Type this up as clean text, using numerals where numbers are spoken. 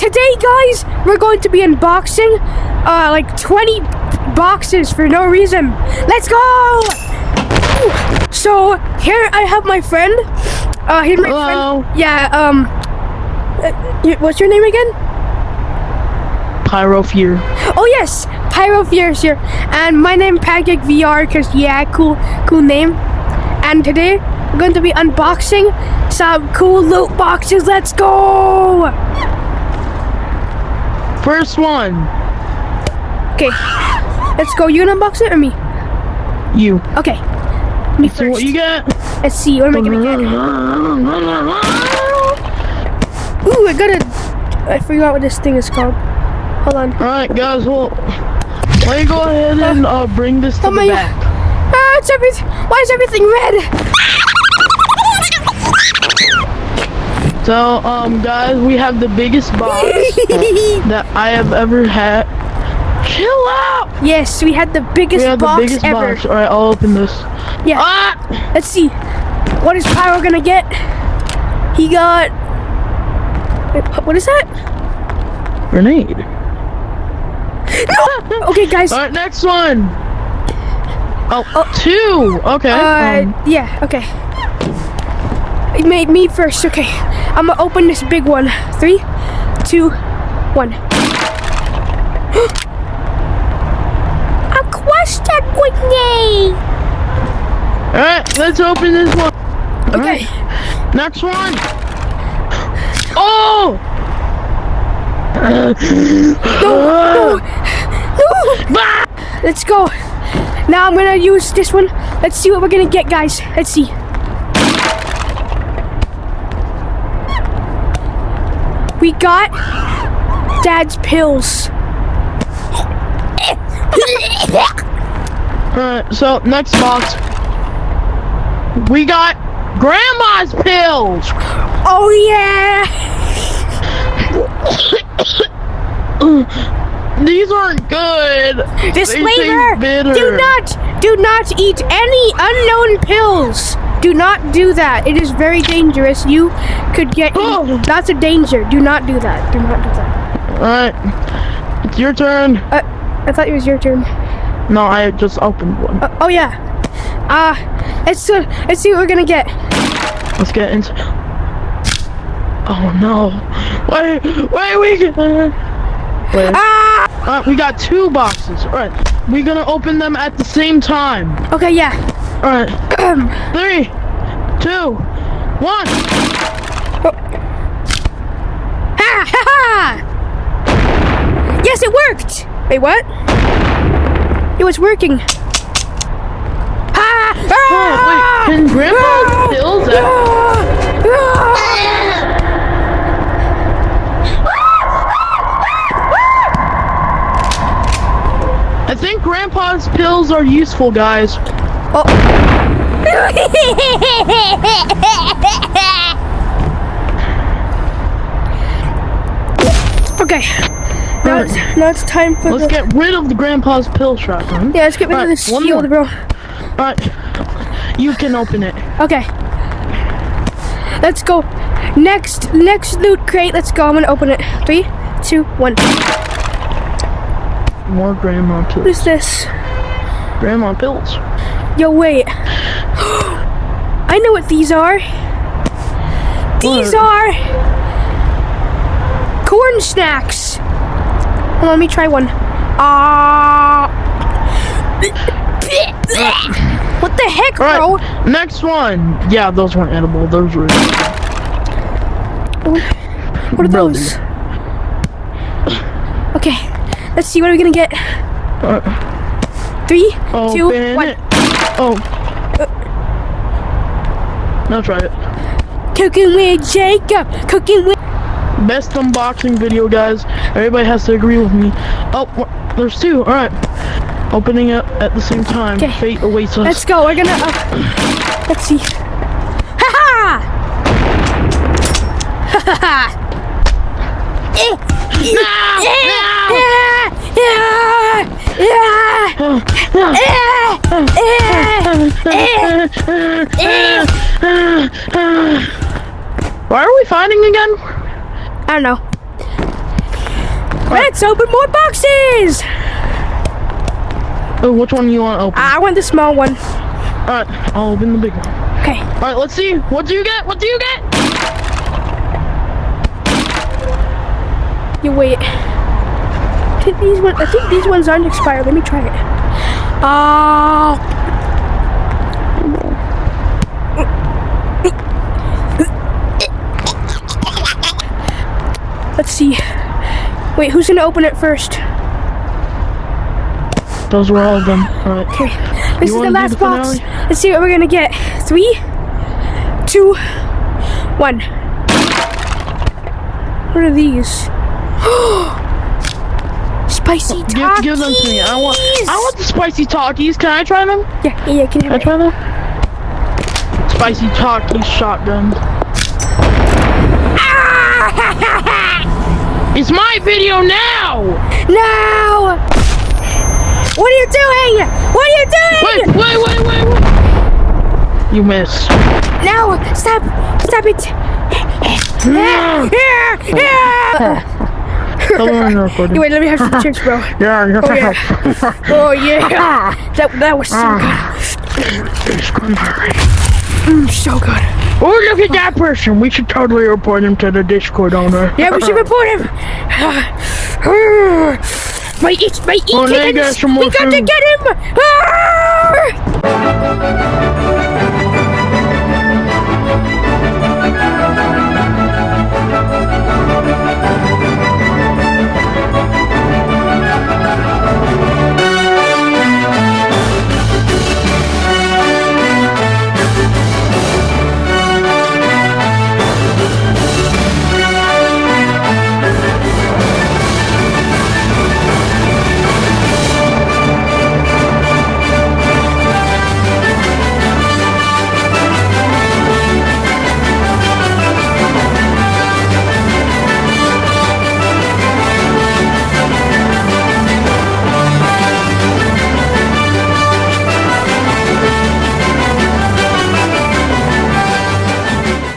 today, guys, we're going to be unboxing like 20 boxes for no reason. Let's go! So here I have my friend. Here's my friend. Yeah. What's your name again? Pyro Fear. Oh yes, Pyro Fear is here, and my name Pancake VR because yeah, cool name. And today we're going to be unboxing some cool loot boxes. Let's go! First one. Okay, let's go. You gonna unbox it or me? You. Okay, me So first. what you got? Let's see. What am I gonna get? Ooh, I forgot what this thing is called. Hold on. Alright guys, well, let me go ahead and bring this to the back. It's everything. Why is everything red? So, guys, we have the biggest box that I have ever had. Chill out! Yes, we had the biggest box ever. Alright, I'll open this. Yeah. Let's see. What is Pyro gonna get? He got... What is that? Grenade. No! Okay, guys. Alright, next one. Oh, two. Okay. Yeah, okay. It made me first. Okay. I'm gonna open this big one. 3, 2, 1. A question grenade. Alright, let's open this one. Okay. Right. Next one. Oh! No! Let's go. Now I'm gonna use this one. Let's see what we're gonna get, guys. Let's see. We got Dad's pills. Alright, so next box. We got Grandma's pills. Oh yeah! These aren't good. Disclaimer! They taste bitter. Do not eat any unknown pills. Do not do that. It is very dangerous. You could get lots of danger. Do not do that. Do not do that. Alright. It's your turn. I thought it was your turn. No, I just opened one. Oh yeah. Let's see what we're gonna get. Let's get into. Oh no! Wait, we we got two boxes. All right, we're gonna open them at the same time. Okay, yeah. All right. 3, 2, 1. Ha ha ha! Yes, it worked. Wait, what? It was working. Oh, wait, can Grandpa pills I think Grandpa's pills are useful, guys. Oh. Okay. Now it's time for Let's get rid of the Grandpa's pill shotgun. Yeah, let's get rid of this shield, bro. Alright. You can open it. Okay. Let's go. Next loot crate. Let's go. I'm gonna open it. 3, 2, 1. More Grandma pills. What is this? Grandma pills. Yo, wait. I know what these are. These are corn snacks. Hold on, let me try one. What the heck, bro? Right, next one. Yeah, those weren't edible. Those were. What are those? Okay, let's see. What are we gonna get? 3, 2, 1. Oh. Now try it. Cooking with Jacob. Cooking with. Best unboxing video, guys. Everybody has to agree with me. Oh, there's two. All right. Opening it at the same time. Okay. Fate awaits us. Let's go. We're gonna. Let's see. Ha ha! Ha ha ha! Why are we fighting again? I don't know. Let's open more boxes. Oh, which one do you want to open? I want the small one. Alright, I'll open the big one. Okay. Alright, let's see. What do you get? What do you get? You wait. I think these ones aren't expired. Let me try it. Let's see. Wait, who's gonna open it first? Those were all of them. Alright. Okay. This is the wanna do last the box. finale? Let's see what we're gonna get. 3, 2, 1. What are these? Spicy Takis. Give them to me. I want the spicy Takis. Can I try them? Yeah, can Can I try them? Spicy Takis shotgun. It's my video now! No! What are you doing? What are you doing? Wait. You missed. No! Stop it! Wait, let me have some chips, bro. Yeah. Oh yeah! That was so good. So good. Oh, look at that person. We should totally report him to the Discord owner. Yeah, we should report him. My Oh, they got some more we got to food. get him.